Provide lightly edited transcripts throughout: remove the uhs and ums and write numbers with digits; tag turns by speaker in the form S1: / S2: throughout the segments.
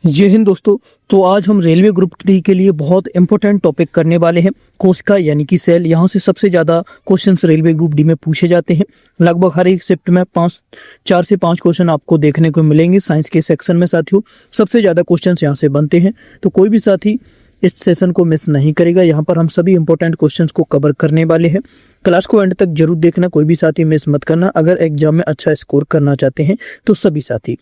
S1: जय हिंद दोस्तों। तो आज हम रेलवे ग्रुप डी के लिए बहुत इंपॉर्टेंट टॉपिक करने वाले हैं। कोशिका यानी कि सेल, यहाँ से सबसे ज़्यादा क्वेश्चंस रेलवे ग्रुप डी में पूछे जाते हैं। लगभग हर एक शिफ्ट में 4 से 5 क्वेश्चन आपको देखने को मिलेंगे साइंस के सेक्शन में। साथियों, सबसे ज़्यादा क्वेश्चंस यहाँ से बनते हैं, तो कोई भी साथी इस सेशन को मिस नहीं करेगा। यहाँ पर हम सभी इंपॉर्टेंट क्वेश्चंस को कवर करने वाले हैं। क्लास को एंड तक जरूर देखना, कोई भी साथी मिस मत करना। अगर एग्जाम में अच्छा स्कोर करना चाहते हैं तो सभी साथी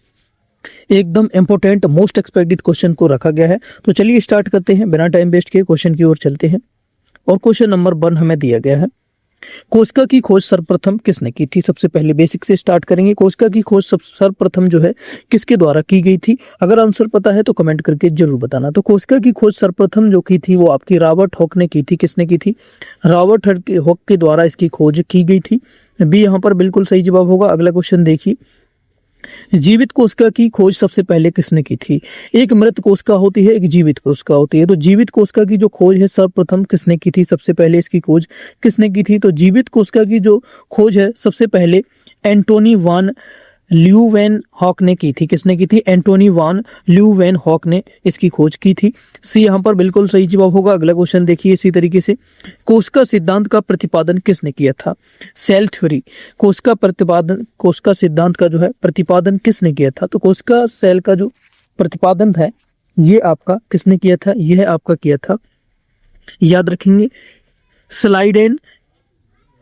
S1: एकदम इंपॉर्टेंट मोस्ट एक्सपेक्टेड क्वेश्चन को रखा गया है। तो चलिए स्टार्ट करते हैं, बिना टाइम वेस्ट किए क्वेश्चन की ओर चलते हैं। और क्वेश्चन नंबर 1 हमें दिया गया है, कोशिका की खोज सर्वप्रथम किसने की थी। सबसे पहले बेसिक से स्टार्ट करेंगे। कोशिका की खोज सर्वप्रथम जो है किसके द्वारा की गई थी। अगर आंसर पता है तो कमेंट करके जरूर बताना। तो कोशिका की खोज सर्वप्रथम जो की थी वो आपकी रॉबर्ट हॉक ने की थी। किसने की थी? रॉबर्ट हॉक के द्वारा इसकी खोज की गई थी। बी यहाँ पर बिल्कुल सही जवाब होगा। अगला क्वेश्चन देखिए, जीवित कोशिका की खोज सबसे पहले किसने की थी। एक मृत कोशिका होती है, एक जीवित कोशिका होती है। तो जीवित कोशिका की जो खोज है सर्वप्रथम किसने की थी, सबसे पहले इसकी खोज किसने की थी। तो जीवित कोशिका की जो खोज है सबसे पहले एंटोनी वान ल्यूवेनहॉक ने की थी। किसने की थी? एंटोनी वान ल्यूवेनहॉक ने इसकी खोज की थी। सी यहाँ पर बिल्कुल सही जवाब होगा। अगला क्वेश्चन देखिए इसी तरीके से, कोशिका सिद्धांत का प्रतिपादन किसने किया था। सेल थ्योरी, कोशिका सिद्धांत का जो है प्रतिपादन किसने किया था। तो कोशिका सेल का जो प्रतिपादन है ये आपका किसने किया था, यह आपका किया था, याद रखेंगे, स्लाइडेन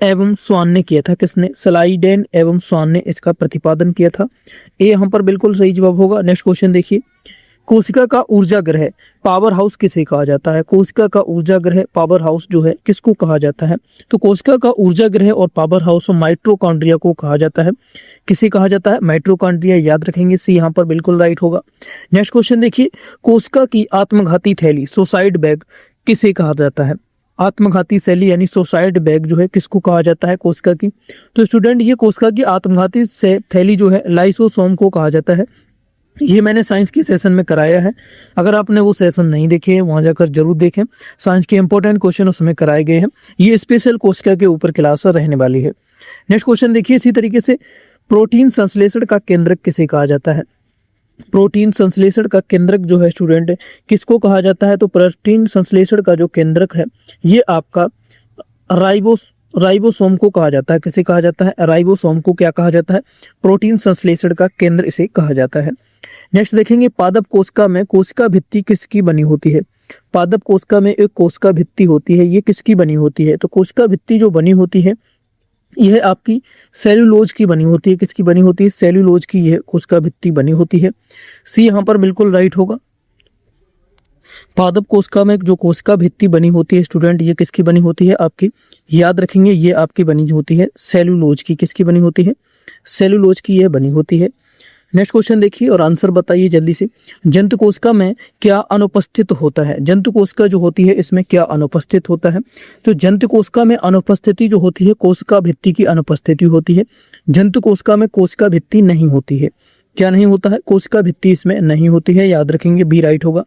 S1: एवं स्वान ने किया था। किसने? स्लाइडेन एवं स्वान ने इसका प्रतिपादन किया था। ए यहाँ पर बिल्कुल सही जवाब होगा। नेक्स्ट क्वेश्चन देखिए, कोशिका का ऊर्जा ग्रह पावर हाउस किसे कहा जाता है। कोशिका का ऊर्जा ग्रह पावर हाउस जो है किसको कहा जाता है। तो कोशिका का ऊर्जा ग्रह और पावर हाउस माइटोकॉन्ड्रिया को कहा जाता है। किसे कहा जाता है? माइटोकॉन्ड्रिया, याद रखेंगे। सी यहाँ पर बिल्कुल राइट होगा। नेक्स्ट क्वेश्चन देखिए, कोशिका की आत्मघाती थैली सुसाइड बैग किसे कहा जाता है। आत्मघाती शैली यानी सुसाइड बैग जो है किसको कहा जाता है कोशिका की। तो स्टूडेंट, ये कोशिका की आत्मघाती थैली जो है लाइसोसोम को कहा जाता है। ये मैंने साइंस की सेशन में कराया है। अगर आपने वो सेशन नहीं देखे हैं वहां जाकर जरूर देखें। साइंस के इंपॉर्टेंट क्वेश्चन उसमें कराए गए हैं। ये स्पेशल कोशिका के ऊपर क्लास रहने वाली है। नेक्स्ट क्वेश्चन देखिए इसी तरीके से, प्रोटीन संश्लेषण का केंद्रक किसे कहा जाता है। प्रोटीन संश्लेषण का केंद्रक जो है स्टूडेंट किसको कहा जाता है। तो प्रोटीन संश्लेषण का जो केंद्रक है ये आपका राइबोसोम को कहा जाता है। किसे कहा जाता है? राइबोसोम को क्या कहा जाता है? प्रोटीन संश्लेषण का केंद्र इसे कहा जाता है। नेक्स्ट देखेंगे, पादप कोशिका में कोशिका भित्ति किसकी बनी होती है। पादप कोशिका में एक कोशिका भित्ति होती है, ये किसकी बनी होती है। तो कोशिका भित्ति जो बनी होती है यह आपकी सेल्यूलोज की बनी होती है। किसकी बनी होती है? सेल्यूलोज की यह कोशिका भित्ति बनी होती है। सी यहाँ पर बिल्कुल राइट होगा। पादप कोशिका में जो कोशिका भित्ति बनी होती है स्टूडेंट, ये किसकी बनी होती है आपकी, याद रखेंगे, ये आपकी बनी होती है सेल्यूलोज की। किसकी बनी होती है? सेल्यूलोज की यह बनी होती है। नेक्स्ट क्वेश्चन देखिए और आंसर बताइए जल्दी से, जंतु कोशिका में क्या अनुपस्थित होता है। जंतु कोशिका जो होती है इसमें क्या अनुपस्थित होता है। तो जंतु कोशिका में अनुपस्थिति जो होती है कोशिका भित्ति की अनुपस्थिति होती है। जंतु कोशिका में कोशिका भित्ति नहीं होती है। क्या नहीं होता है? कोशिका भित्ति इसमें नहीं होती है, याद रखेंगे, बी राइट होगा।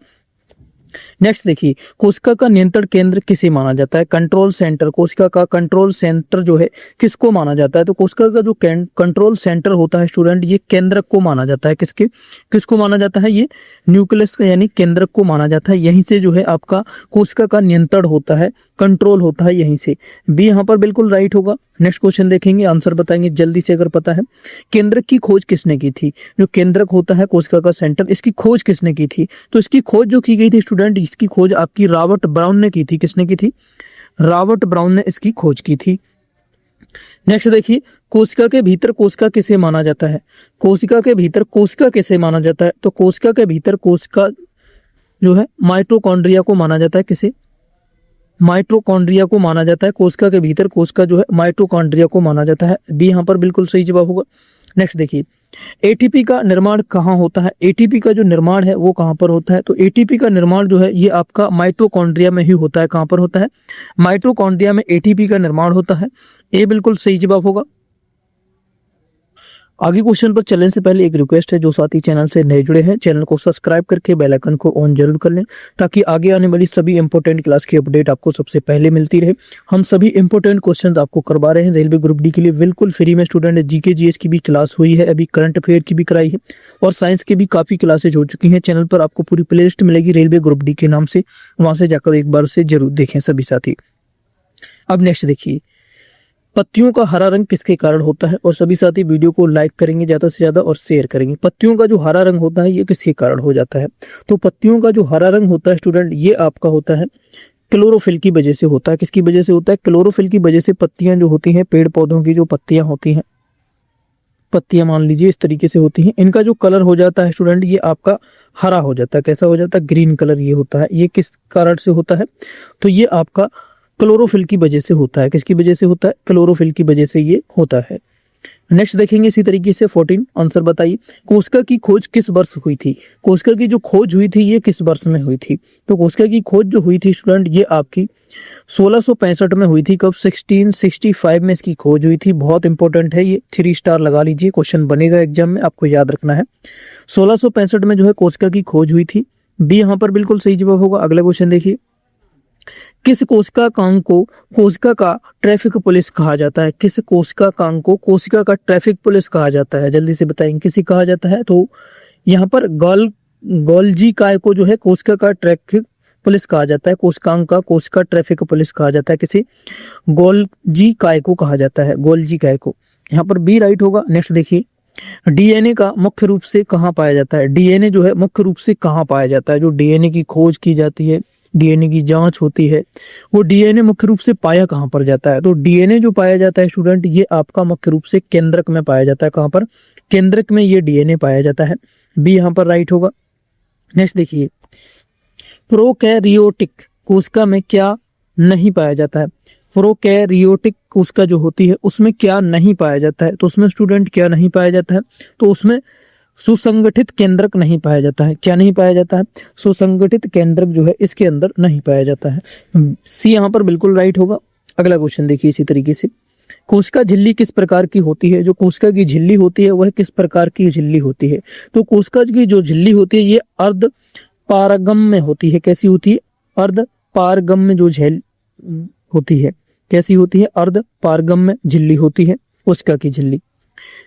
S1: नेक्स्ट देखिए, कोशिका का नियंत्रण केंद्र किसे माना जाता है। कंट्रोल सेंटर, कोशिका का कंट्रोल सेंटर जो है किसको माना जाता है। तो कोशिका का जो कंट्रोल सेंटर होता है स्टूडेंट ये केंद्रक को माना जाता है। किसको माना जाता है? ये न्यूक्लियस यानी केंद्रक को माना जाता है। यहीं से जो है आपका कोशिका का नियंत्रण होता है, कंट्रोल होता है यहीं से। बी यहाँ पर बिल्कुल राइट होगा। नेक्स्ट क्वेश्चन देखेंगे, आंसर बताएंगे जल्दी से अगर पता है। केंद्रक की खोज किसने की थी। जो केंद्रक होता है कोशिका का सेंटर, इसकी खोज किसने की थी। तो इसकी खोज जो की गई थी स्टूडेंट, इसकी खोज आपकी रॉबर्ट ब्राउन ने की थी। किसने की थी? रॉबर्ट ब्राउन ने इसकी खोज की थी। नेक्स्ट देखिए, कोशिका के भीतर कोशिका किसे माना जाता है। कोशिका के भीतर कोशिका किसे माना जाता है। तो कोशिका के भीतर कोशिका जो है माइटोकॉन्ड्रिया को माना जाता है। किसे? माइटोकॉन्ड्रिया को माना जाता है। कोशिका के भीतर कोशिका जो है माइटोकॉन्ड्रिया को माना जाता है। बी यहाँ पर बिल्कुल सही जवाब होगा। नेक्स्ट देखिए, एटीपी का निर्माण कहाँ होता है। एटीपी का जो निर्माण है वो कहाँ पर होता है। तो एटीपी का निर्माण जो है ये आपका माइटोकॉन्ड्रिया में ही होता है। कहाँ पर होता है? माइटोकॉन्ड्रिया में एटीपी का निर्माण होता है। ए बिल्कुल सही जवाब होगा। आगे क्वेश्चन पर चलने से पहले एक रिक्वेस्ट है, जो साथी चैनल से नए जुड़े हैं चैनल को सब्सक्राइब करके बेल आइकन को ऑन जरूर कर लें, ताकि आगे आने वाली सभी इंपॉर्टेंट क्लास की अपडेट आपको सबसे पहले मिलती रहे। हम सभी इंपॉर्टेंट क्वेश्चन आपको करवा रहे हैं रेलवे ग्रुप डी के लिए बिल्कुल फ्री में। स्टूडेंट जीके जीएस की भी क्लास हुई है, अभी करंट अफेयर की भी कराई है और साइंस की भी काफी क्लासेज हो चुकी हैं। चैनल पर आपको पूरी प्ले लिस्ट मिलेगी रेलवे ग्रुप डी के नाम से, वहां से जाकर एक बार से जरूर देखें सभी साथी। अब नेक्स्ट देखिए, पत्तियों का हरा रंग किसके कारण होता है, और सभी साथी वीडियो को लाइक करेंगे ज्यादा से ज्यादा और शेयर करेंगे। पत्तियों का जो हरा रंग होता है ये किसके कारण हो जाता है, तो पत्तियों का जो हरा रंग होता है स्टूडेंट ये आपका होता है क्लोरोफिल की वजह से होता है। किसकी वजह से होता है, क्लोरोफिल की वजह से पत्तियां जो होती हैं, पेड़ पौधों की जो पत्तियां होती हैं, पत्तियां मान लीजिए इस तरीके से होती हैं, इनका जो कलर हो जाता है स्टूडेंट ये आपका हरा हो जाता है। कैसा हो जाता है, ग्रीन कलर ये होता है। ये किस कारण से होता है, तो ये आपका क्लोरोफिल की वजह से होता है। किसकी वजह से होता है, क्लोरोफिल की वजह से ये होता है। नेक्स्ट देखेंगे इसी तरीके से 14 आंसर बताइए, कोशिका की खोज किस वर्ष हुई थी। कोशिका की जो खोज हुई थी ये किस वर्ष में हुई थी, तो कोशिका की खोज जो हुई थी स्टूडेंट ये आपकी 1665 में हुई थी। कब, 1665 में इसकी खोज हुई थी। बहुत इंपॉर्टेंट है ये, 3 स्टार लगा लीजिए, क्वेश्चन बनेगा एग्जाम में, आपको याद रखना है। 1665 में जो है कोशिका की खोज हुई थी। बी यहाँ पर बिल्कुल सही जवाब होगा। अगला क्वेश्चन देखिए, किस कोशिका कांग को कोशिका का ट्रैफिक पुलिस कहा जाता है। किस कोशिका कांग को कोशिका का ट्रैफिक पुलिस कहा जाता है, जल्दी से बताएंगे किसी कहा जाता है, तो यहाँ पर गोल्जी काय को जो है कोशिका का ट्रैफिक पुलिस कहा जाता है। कोशिकांग का कोशिका ट्रैफिक पुलिस कहा जाता है, किसी गोल्जी काय को कहा जाता है, गोल्जी काय को। यहाँ पर बी राइट होगा। नेक्स्ट देखिए, डीएनए का मुख्य रूप से कहाँ पाया जाता है। डीएनए जो है मुख्य रूप से कहाँ पाया जाता है, जो डीएनए की खोज की जाती है, डीएनए की जांच होती है, वो डीएनए मुख्य रूप से पाया कहाँ पर जाता है, तो डीएनए जो पाया जाता है स्टूडेंट ये आपका मुख्य रूप से केंद्रक में पाया जाता है। कहाँ पर, केंद्रक में ये डीएनए पाया जाता है। बी यहाँ पर राइट होगा। नेक्स्ट देखिए, प्रोकैरियोटिक कोशिका में क्या नहीं पाया जाता है। प्रोकैरियोटिक कोशिका जो होती है उसमें क्या नहीं पाया जाता है, तो उसमें स्टूडेंट क्या नहीं पाया जाता है, तो उसमें सुसंगठित केंद्रक नहीं पाया जाता है। क्या नहीं पाया जाता है, सुसंगठित केंद्रक जो है इसके अंदर नहीं पाया जाता है। सी यहाँ पर बिल्कुल राइट होगा। अगला क्वेश्चन देखिए इसी तरीके से, कोशिका झिल्ली किस प्रकार की होती है। जो कोशिका की झिल्ली होती है वह किस प्रकार की झिल्ली होती है, तो कोशिका की जो झिल्ली होती है ये अर्ध पारगम्य होती है। कैसी होती है, अर्ध पारगम्य जो झिल्ली होती है, कैसी होती है, अर्ध पारगम्य झिल्ली होती है कोशिका की झिल्ली।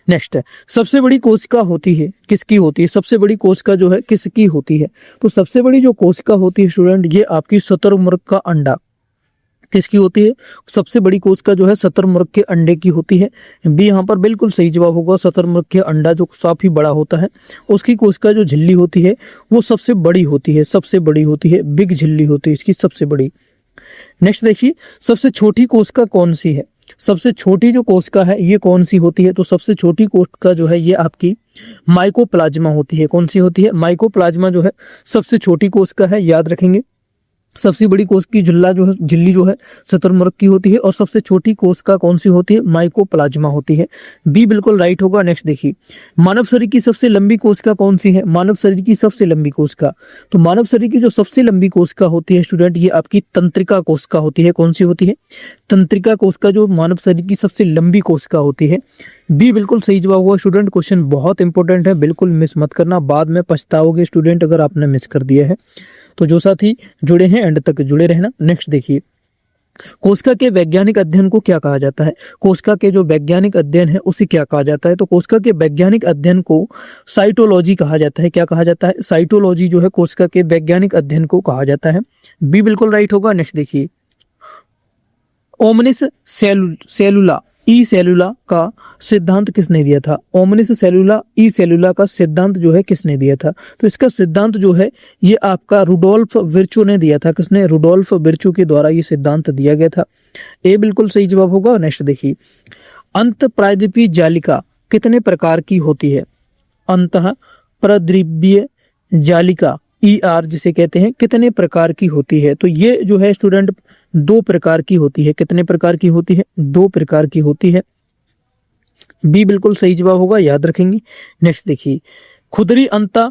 S1: नेक्स्ट है, सबसे बड़ी कोशिका होती है किसकी होती है। सबसे बड़ी कोशिका जो है किसकी होती है, तो सबसे बड़ी जो कोशिका होती है स्टूडेंट ये आपकी शुतुरमुर्ग का अंडा किसकी होती है। सबसे बड़ी कोशिका जो है शुतुरमुर्ग के अंडे की होती है। बी यहाँ पर बिल्कुल सही जवाब होगा। शुतुरमुर्ग के अंडा जो काफी बड़ा होता है उसकी कोशिका जो झिल्ली होती है वो सबसे बड़ी होती है, सबसे बड़ी होती है, बिग झिल्ली होती है इसकी सबसे बड़ी। नेक्स्ट देखिए, सबसे छोटी कोशिका कौन सी है। सबसे छोटी जो कोशिका है ये कौन सी होती है, तो सबसे छोटी कोशिका जो है ये आपकी माइकोप्लाज्मा होती है। कौन सी होती है, माइकोप्लाज्मा जो है सबसे छोटी कोशिका है, याद रखेंगे। सबसे बड़ी कोशिका की झिल्ली जो है शुतुरमुर्ग की होती है और सबसे छोटी कोशिका कौन सी होती है, माइकोप्लाज्मा होती है। बी बिल्कुल राइट होगा। नेक्स्ट देखिए, मानव शरीर की सबसे लंबी कोशिका कौन सी है। मानव शरीर की सबसे लंबी कोशिका, तो मानव शरीर की जो सबसे लंबी कोशिका होती है स्टूडेंट ये आपकी तंत्रिका कोशिका होती है। कौन सी होती है, तंत्रिका कोशिका जो मानव शरीर की सबसे लंबी कोशिका होती है। बी बिल्कुल सही जवाब हुआ स्टूडेंट। क्वेश्चन बहुत इंपॉर्टेंट है, बिल्कुल मिस मत करना, बाद में पछताओगे स्टूडेंट अगर आपने मिस कर दिया है। तो जो साथी जुड़े हैं एंड तक जुड़े रहना। नेक्स्ट देखिए, कोशिका के वैज्ञानिक अध्ययन को क्या कहा जाता है। कोशिका के जो वैज्ञानिक अध्ययन है उसे क्या कहा जाता है, तो कोशिका के वैज्ञानिक अध्ययन को साइटोलॉजी कहा जाता है। क्या कहा जाता है, साइटोलॉजी जो है कोशिका के वैज्ञानिक अध्ययन को कहा जाता है। बी बिल्कुल राइट होगा। नेक्स्ट देखिए, ओमनिस सेलुला ई सेलुला का सिद्धांत किसने दिया था। ओमनिस सेलुला ई सेलुला का सिद्धांत जो है किसने दिया था, तो इसका सिद्धांत जो है ये आपका रुडोल्फ विर्चो ने दिया था। किसने, रुडोल्फ विर्चो के द्वारा ये सिद्धांत दिया गया था। ए बिल्कुल सही जवाब होगा। नेक्स्ट देखिए, अंत प्रायद्वीपीय जालिका कितने प्रकार की होती है। अंत प्रायद्वीपीय जालिका ER जिसे कहते हैं कितने प्रकार की होती है, तो ये जो है स्टूडेंट 2 प्रकार की होती है। कितने प्रकार की होती है, 2 प्रकार की होती है। बी बिल्कुल सही जवाब होगा, याद रखेंगे। नेक्स्ट देखिए, खुदरी अंता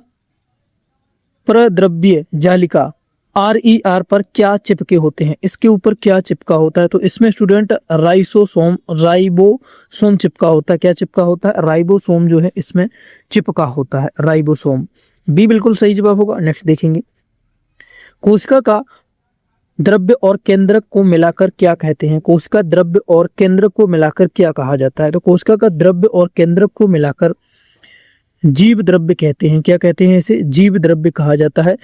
S1: प्रद्रव्य जालिका RER पर क्या चिपके होते हैं, इसके ऊपर क्या चिपका होता है? तो इसमें स्टूडेंट राइबोसोम चिपका होता है। क्या चिपका होता है? राइबोसोम जो है इसमें चिपका होता है, राइबोसोम। बी बिल्कुल सही जवाब होगा। नेक्स्ट देखेंगे, कोशिका का द्रव्य और केंद्रक को मिलाकर क्या कहते हैं? कोशिका द्रव्य और केंद्रक को मिलाकर क्या कहा जाता है? तो कोशिका का द्रव्य और केंद्रक को मिलाकर जीव द्रव्य कहते हैं। क्या कहते हैं इसे? जीव द्रव्य कहा जाता है।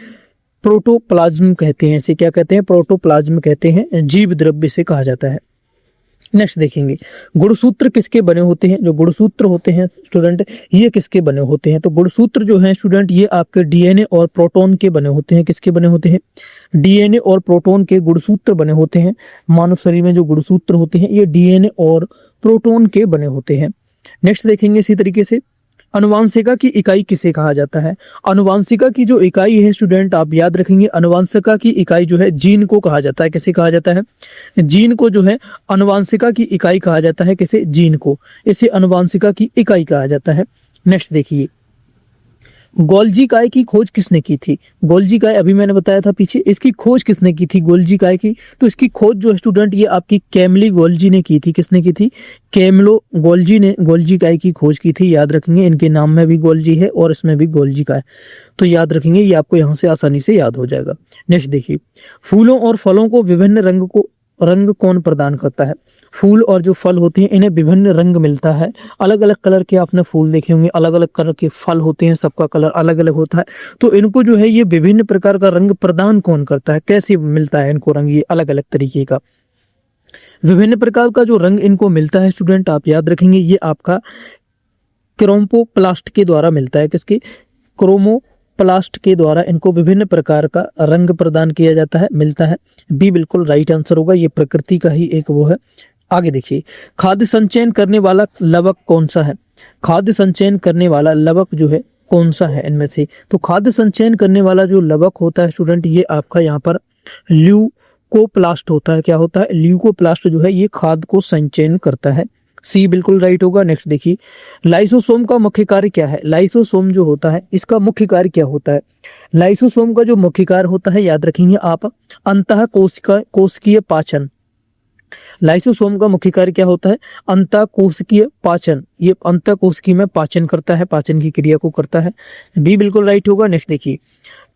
S1: प्रोटोप्लाज्म कहते हैं इसे। क्या कहते हैं? प्रोटोप्लाज्म कहते हैं, जीव द्रव्य से कहा जाता है। नेक्स्ट देखेंगे, गुणसूत्र किसके बने होते हैं? जो गुणसूत्र होते हैं स्टूडेंट, ये किसके बने होते हैं? तो गुणसूत्र जो है स्टूडेंट, ये आपके डीएनए और प्रोटॉन के बने होते हैं। किसके बने होते हैं? डीएनए और प्रोटॉन के गुणसूत्र बने होते हैं। मानव शरीर में जो गुणसूत्र होते हैं ये डीएनए और प्रोटॉन के बने होते हैं। नेक्स्ट देखेंगे इसी तरीके से, अनुवांशिका की इकाई किसे कहा जाता है? अनुवांशिका की जो इकाई है स्टूडेंट, आप याद रखेंगे, अनुवांशिका की इकाई जो है जीन को कहा जाता है। किसे कहा जाता है? जीन को जो है अनुवांशिका की इकाई कहा जाता है। किसे? जीन को। इसे अनुवांशिका की इकाई कहा जाता है। नेक्स्ट देखिए, गोल्जी काय की खोज किसने की थी? गोल्जी काय अभी मैंने बताया था पीछे, इसकी खोज किसने की थी गोल्जी काय की? तो इसकी खोज जो है स्टूडेंट, ये आपकी कैमली गोल्जी ने की थी। किसने की थी? कैमलो गोल्जी ने गोल्जी काय की खोज की थी। याद रखेंगे, इनके नाम में भी गोल्जी है और इसमें भी गोल्जी काय, तो याद रखेंगे, ये आपको यहाँ से आसानी से याद हो जाएगा। नेक्स्ट देखिए, फूलों और फलों को विभिन्न रंग कौन प्रदान करता है? फूल और जो फल होते हैं इन्हें विभिन्न रंग मिलता है। अलग अलग कलर के आपने फूल देखे होंगे, अलग अलग कलर के फल होते हैं, सबका कलर अलग अलग होता है। तो इनको जो है ये विभिन्न प्रकार का रंग प्रदान कौन करता है? कैसे मिलता है इनको रंग? ये अलग अलग तरीके का विभिन्न प्रकार का जो रंग इनको मिलता है स्टूडेंट, आप याद रखेंगे, ये आपका क्रोमोप्लास्ट के द्वारा मिलता है। किसके? क्रोमोप्लास्ट के द्वारा इनको विभिन्न प्रकार का रंग प्रदान किया जाता है, मिलता है। बी बिल्कुल राइट आंसर होगा, ये प्रकृति का ही एक वो है। आगे देखिए, खाद्य संचयन करने वाला लवक कौन सा है? खाद्य संचयन करने वाला लवक जो है कौन सा है इनमें से? तो खाद्य संचयन करने वाला जो लवक होता है स्टूडेंट, ये आपका यहाँ पर ल्यूकोप्लास्ट होता है। क्या होता है? ल्यूकोप्लास्ट जो है ये खाद्य को संचयन करता है। सी बिल्कुल राइट होगा। नेक्स्ट देखिए, लाइसोसोम का मुख्य कार्य क्या है? लाइसोसोम जो होता है इसका मुख्य कार्य क्या होता है? लाइसोसोम का जो मुख्य कार्य होता है, याद रखेंगे आप, अंतः कोशिकीय पाचन। लाइसोसोम का मुख्य कार्य क्या होता है? अंतःकोशिकीय पाचन। ये अंतःकोशिकी में पाचन करता है, पाचन की क्रिया को करता है। बी बिल्कुल राइट होगा। नेक्स्ट देखिए,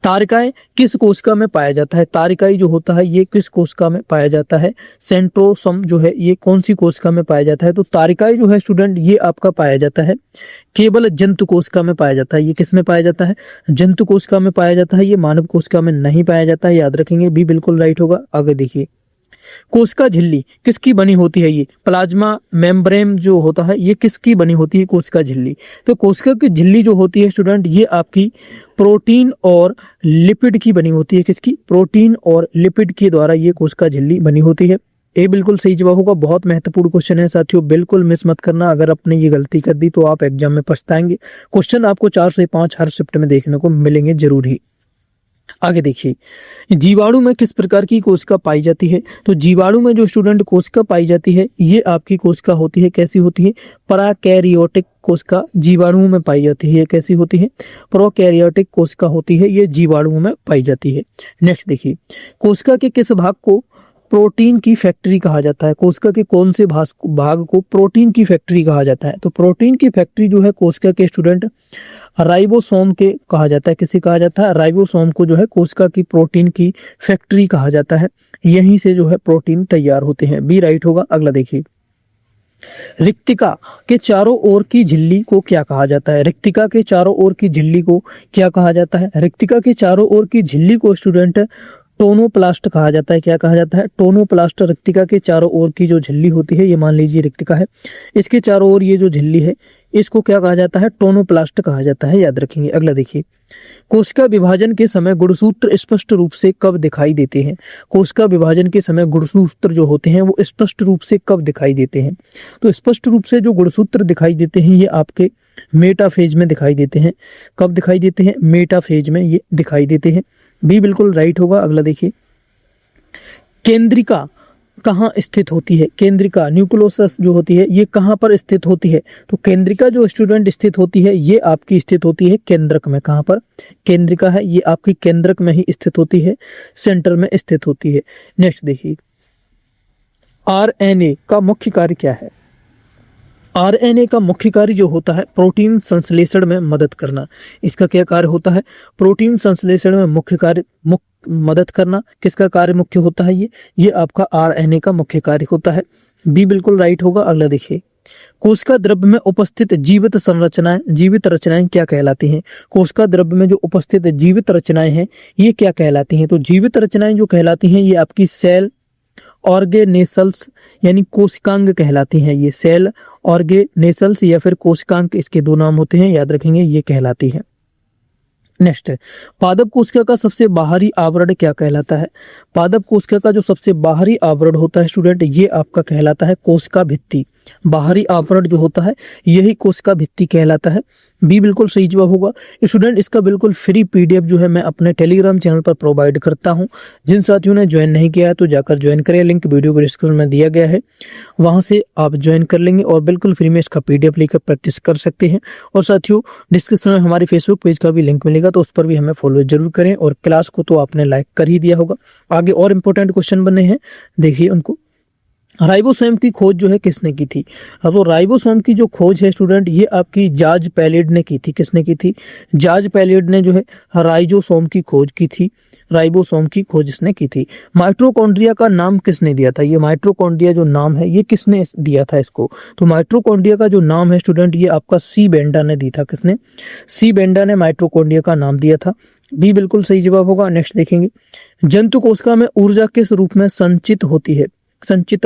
S1: तारिकाएं किस कोशिका में पाया जाता है? तारिकाई जो होता है ये किस कोशिका में पाया जाता है? सेंट्रोसोम जो है ये कौन सी कोशिका में पाया जाता है? तो तारिकाई जो है स्टूडेंट, ये आपका पाया जाता है केवल जंतु कोशिका में पाया जाता है। ये किस में पाया जाता है? जंतु कोशिका में पाया जाता है, ये मानव कोशिका में नहीं पाया जाता है। याद रखेंगे, बी बिल्कुल राइट होगा। आगे देखिए, कोशिका झिल्ली किसकी बनी होती है? ये प्लाज्मा मेम्ब्रेन जो होता है ये किसकी बनी होती है? कोशिका झिल्ली। तो कोशिका की झिल्ली जो होती है स्टूडेंट, ये आपकी प्रोटीन और लिपिड की बनी होती है। किसकी? प्रोटीन और लिपिड के द्वारा ये कोशिका झिल्ली बनी होती है। ए बिल्कुल सही जवाब होगा। बहुत महत्वपूर्ण क्वेश्चन है साथियों, बिल्कुल मिस मत करना। अगर आपने ये गलती कर दी तो आप एग्जाम में पछताएंगे। क्वेश्चन आपको 4 से 5 हर शिफ्ट में देखने को मिलेंगे जरूर ही। आगे देखिए, जीवाणु में किस प्रकार की कोशिका पाई जाती है? तो जीवाणु में जो स्टूडेंट कोशिका पाई जाती है ये आपकी कोशिका होती है, कैसी होती है? प्रोकैरियोटिक कोशिका जीवाणुओं में पाई जाती है। कैसी होती है? प्रोकैरियोटिक कोशिका होती है, ये जीवाणुओं में पाई जाती है। नेक्स्ट देखिए, कोशिका के किस भाग को प्रोटीन की फैक्ट्री कहा जाता है? कोशिका के कौन से भाग को प्रोटीन की फैक्ट्री कहा जाता है? तो प्रोटीन की फैक्ट्री जो है कोशिका के स्टूडेंट राइबोसोम के कहा जाता है। किसे कहा जाता है? राइबोसोम को जो है कोशिका की प्रोटीन की फैक्ट्री कहा जाता है। यहीं से जो है प्रोटीन तैयार होते हैं। बी राइट होगा। अगला देखिए, रिक्तिका के चारों ओर की झिल्ली को क्या कहा जाता है? रिक्तिका के चारों ओर की झिल्ली को क्या कहा जाता है? रिक्तिका के चारों ओर की झिल्ली को स्टूडेंट टोनोप्लास्ट कहा जाता है। क्या कहा जाता है? टोनोप्लास्ट। रिक्तिका के चारों ओर की जो झिल्ली होती है, ये मान लीजिए रिक्तिका है, इसके चारों ओर ये जो झिल्ली है इसको क्या कहा जाता है? टोनोप्लास्ट कहा जाता है। याद रखेंगे। अगला देखिए, कोशिका विभाजन के समय गुणसूत्र स्पष्ट रूप से कब दिखाई देते हैं? कोशिका विभाजन के समय गुणसूत्र जो होते हैं वो स्पष्ट रूप से कब दिखाई देते हैं? तो स्पष्ट रूप से जो गुणसूत्र दिखाई देते हैं ये आपके मेटाफेज में दिखाई देते हैं। कब दिखाई देते हैं? मेटाफेज में ये दिखाई देते हैं। बी बिल्कुल राइट होगा। अगला देखिए, केंद्रिका कहाँ स्थित होती है? केंद्रिका न्यूक्लियस जो होती है ये कहाँ पर स्थित होती है? तो केंद्रिका जो स्टूडेंट स्थित होती है ये आपकी स्थित होती है केंद्रक में। कहाँ पर केंद्रिका है? ये आपकी केंद्रक में ही स्थित होती है, सेंटर में स्थित होती है। नेक्स्ट देखिए, आरएनए का मुख्य कार्य क्या है? आरएनए का मुख्य कार्य जो होता है प्रोटीन संश्लेषण में मदद करना। इसका क्या कार्य होता है? प्रोटीन संश्लेषण में मुख्य कार्य मदद करना। किसका कार्य मुख्य होता है? ये आपका आरएनए का मुख्य कार्य होता है। बी बिल्कुल राइट होगा। अगला देखिए, कोशिका द्रव्य में उपस्थित जीवित रचनाएं क्या कहलाती हैं? कोशिका द्रव्य में जो उपस्थित जीवित रचनाएं हैं ये क्या कहलाती हैं? तो जीवित रचनाएं जो कहलाती हैं ये आपकी सेल ऑर्गेनेसल्स यानी कोशिकांग कहलाती हैं। ये सेल ऑर्गेनेसल्स या फिर कोशिकांग, इसके दो नाम होते हैं, याद रखेंगे, ये कहलाती है। नेक्स्ट, पादप कोशिका का सबसे बाहरी आवरण क्या कहलाता है? पादप कोशिका का जो सबसे बाहरी आवरण होता है स्टूडेंट ये आपका कहलाता है कोशिका भित्ति। बाहरी आवरण जो होता है यही कोशिका भित्ति कहलाता है। बी बिल्कुल सही जवाब होगा। स्टूडेंट इसका बिल्कुल फ्री पीडीएफ जो है मैं अपने टेलीग्राम चैनल पर प्रोवाइड करता हूं। जिन साथियों ने ज्वाइन नहीं किया है तो जाकर ज्वाइन करें, लिंक वीडियो को डिस्क्रिप्शन में दिया गया है, वहां से आप ज्वाइन कर लेंगे और बिल्कुल फ्री में इसका पीडीएफ लेकर प्रैक्टिस कर सकते हैं। और साथियों डिस्क्रिप्शन में हमारे फेसबुक पेज का भी लिंक मिलेगा तो उस पर भी हमें फॉलो जरूर करें। और क्लास को तो आपने लाइक कर ही दिया होगा। आगे और इंपॉर्टेंट क्वेश्चन बने हैं, देखिए उनको। राइबोसोम की खोज जो है किसने की थी? अब वो राइबोसोम की जो खोज है स्टूडेंट ये आपकी जॉर्ज पैलेड ने की थी। किसने की थी? जॉर्ज पैलेड ने जो है राइबोसोम की खोज की थी। राइबोसोम की खोज इसने की थी। माइटोकॉन्ड्रिया का नाम किसने दिया था? ये माइटोकॉन्ड्रिया जो नाम है ये किसने दिया था इसको? तो माइटोकॉन्ड्रिया का जो नाम है स्टूडेंट ये आपका सी बेंडा ने दी था। किसने? सी बेंडा ने माइटोकॉन्ड्रिया का नाम दिया था। बी बिल्कुल सही जवाब होगा। नेक्स्ट देखेंगे, जंतु कोशिका में ऊर्जा किस रूप में संचित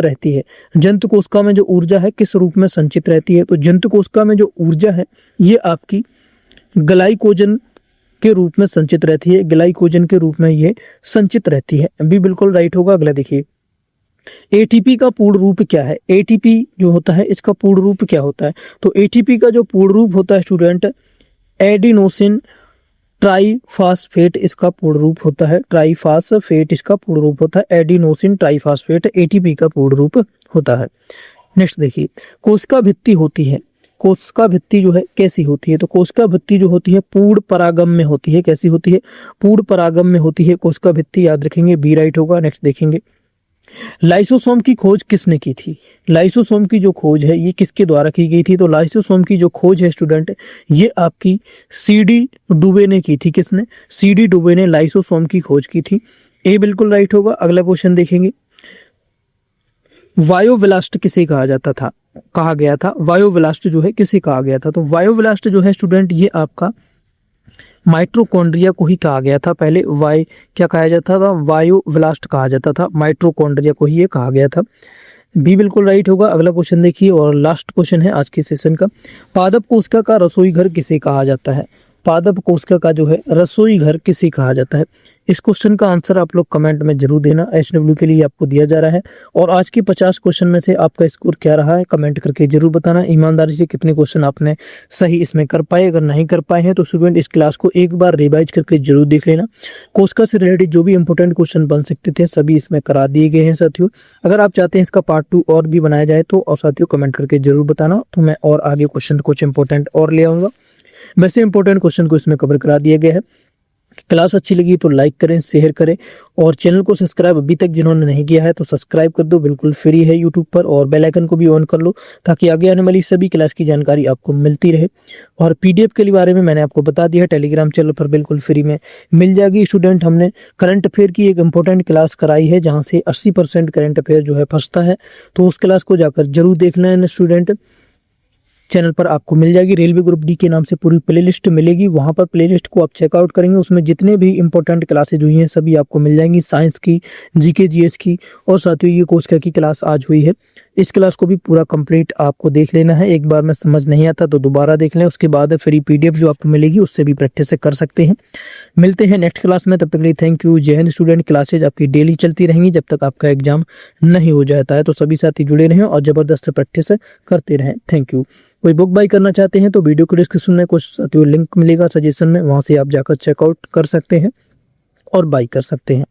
S1: रहती है? जंतु कोशिका में जो ऊर्जा है किस रूप में संचित रहती है? तो जंतु कोशिका में जो ऊर्जा है ये आपकी ग्लाइकोजन के रूप में संचित रहती है। ग्लाइकोजन के रूप में ये संचित रहती है। बी बिल्कुल राइट होगा। अगला देखिए, एटीपी का पूर्ण रूप क्या है? एटीपी जो होता है इसका पूर्ण रूप क्या होता है? तो एटीपी का जो पूर्ण रूप होता है स्टूडेंट एडिनोसिन ट्राइफॉस्फेट इसका पूर्ण रूप होता है। ट्राइफॉस्फेट इसका पूर्ण रूप होता है। एडिनोसिन ट्राइफॉस्फेट एटीपी का पूर्ण रूप होता है। नेक्स्ट देखिए, कोशिका भित्ति होती है। कोशिका भित्ति जो है कैसी होती है? तो कोशिका भित्ति जो होती है पूर्ण परागम में होती है। कैसी होती है? पूर्ण परागम में होती है कोशिका भित्ति, याद रखेंगे। बी राइट होगा। नेक्स्ट देखेंगे, लाइसोसोम की खोज किसने की थी? लाइसोसोम की जो खोज है ये किसके द्वारा की गई थी? तो लाइसोसोम की जो खोज है स्टूडेंट ये आपकी सीडी डुबे ने की थी। किसने? सीडी डुबे ने लाइसोसोम की खोज की थी। ए बिल्कुल राइट होगा। अगला क्वेश्चन देखेंगे, वायोब्लास्ट किसे कहा जाता था? कहा गया था वायोब्लास्ट जो है किसे कहा गया था? तो वायोब्लास्ट जो है स्टूडेंट ये आपका माइटोकॉन्ड्रिया को ही कहा गया था। पहले क्या कहा जाता था? वायोब्लास्ट कहा जाता था। माइटोकॉन्ड्रिया को ही ये कहा गया था। बी बिल्कुल राइट होगा। अगला क्वेश्चन देखिए और लास्ट क्वेश्चन है आज के सेशन का, पादप कोशिका का रसोई घर किसे कहा जाता है? पादप कोशिका का जो है रसोई घर किसे कहा जाता है? इस क्वेश्चन का आंसर आप लोग कमेंट में जरूर देना। एचडब्ल्यू के लिए आपको दिया जा रहा है। और आज के 50 क्वेश्चन में से आपका स्कोर क्या रहा है कमेंट करके जरूर बताना। ईमानदारी से कितने क्वेश्चन आपने सही इसमें कर पाए। अगर नहीं कर पाए हैं तो स्टूडेंट इस क्लास को एक बार रिवाइज करके जरूर देख लेना। कोशिका से रिलेटेड जो भी इंपॉर्टेंट क्वेश्चन बन सकते थे सभी इसमें करा दिए गए हैं साथियों। अगर आप चाहते हैं इसका पार्ट 2 और भी बनाया जाए तो और साथियों कमेंट करके जरूर बताना, तो मैं और आगे क्वेश्चन कुछ इंपॉर्टेंट और ले आऊंगा। वैसे इंपॉर्टेंट क्वेश्चन को इसमें कवर करा दिया गया है। क्लास अच्छी लगी तो लाइक करें, शेयर करें और चैनल को सब्सक्राइब अभी तक जिन्होंने नहीं किया है तो सब्सक्राइब कर दो, बिल्कुल फ्री है यूट्यूब पर। और बेल आइकन को भी ऑन कर लो ताकि आगे आने वाली सभी क्लास की जानकारी आपको मिलती रहे। और पीडीएफ के बारे में मैंने आपको बता दिया, टेलीग्राम चैनल पर बिल्कुल फ्री में मिल जाएगी। स्टूडेंट हमने करंट अफेयर की एक इंपॉर्टेंट क्लास कराई है जहाँ से 80% करंट अफेयर जो है फंसता है, तो उस क्लास को जाकर जरूर देखना है स्टूडेंट। चैनल पर आपको मिल जाएगी, रेलवे ग्रुप डी के नाम से पूरी प्लेलिस्ट मिलेगी। वहां पर प्लेलिस्ट को आप चेकआउट करेंगे, उसमें जितने भी इंपॉर्टेंट क्लासेज हुई हैं सभी आपको मिल जाएंगी। साइंस की, जीके जीएस की और साथियों ये कोशिका की क्लास आज हुई है। इस क्लास को भी पूरा कंप्लीट आपको देख लेना है। एक बार में समझ नहीं आता तो दोबारा देख लें, उसके बाद फ्री पीडीएफ जो आपको मिलेगी उससे भी प्रैक्टिस कर सकते हैं। मिलते हैं नेक्स्ट क्लास में, तब तक के लिए थैंक यू। जय हिंद स्टूडेंट। क्लासेज आपकी डेली चलती रहेंगी जब तक आपका एग्जाम नहीं हो जाता है, तो सभी साथी जुड़े रहें और जबरदस्त प्रैक्टिस करते रहें। Thank you. कोई बुक बाई करना चाहते हैं तो वीडियो के डिस्क्रिप्शन में कुछ साथियों लिंक मिलेगा सजेशन में, वहां से आप जाकर चेकआउट कर सकते हैं और बाई कर सकते हैं।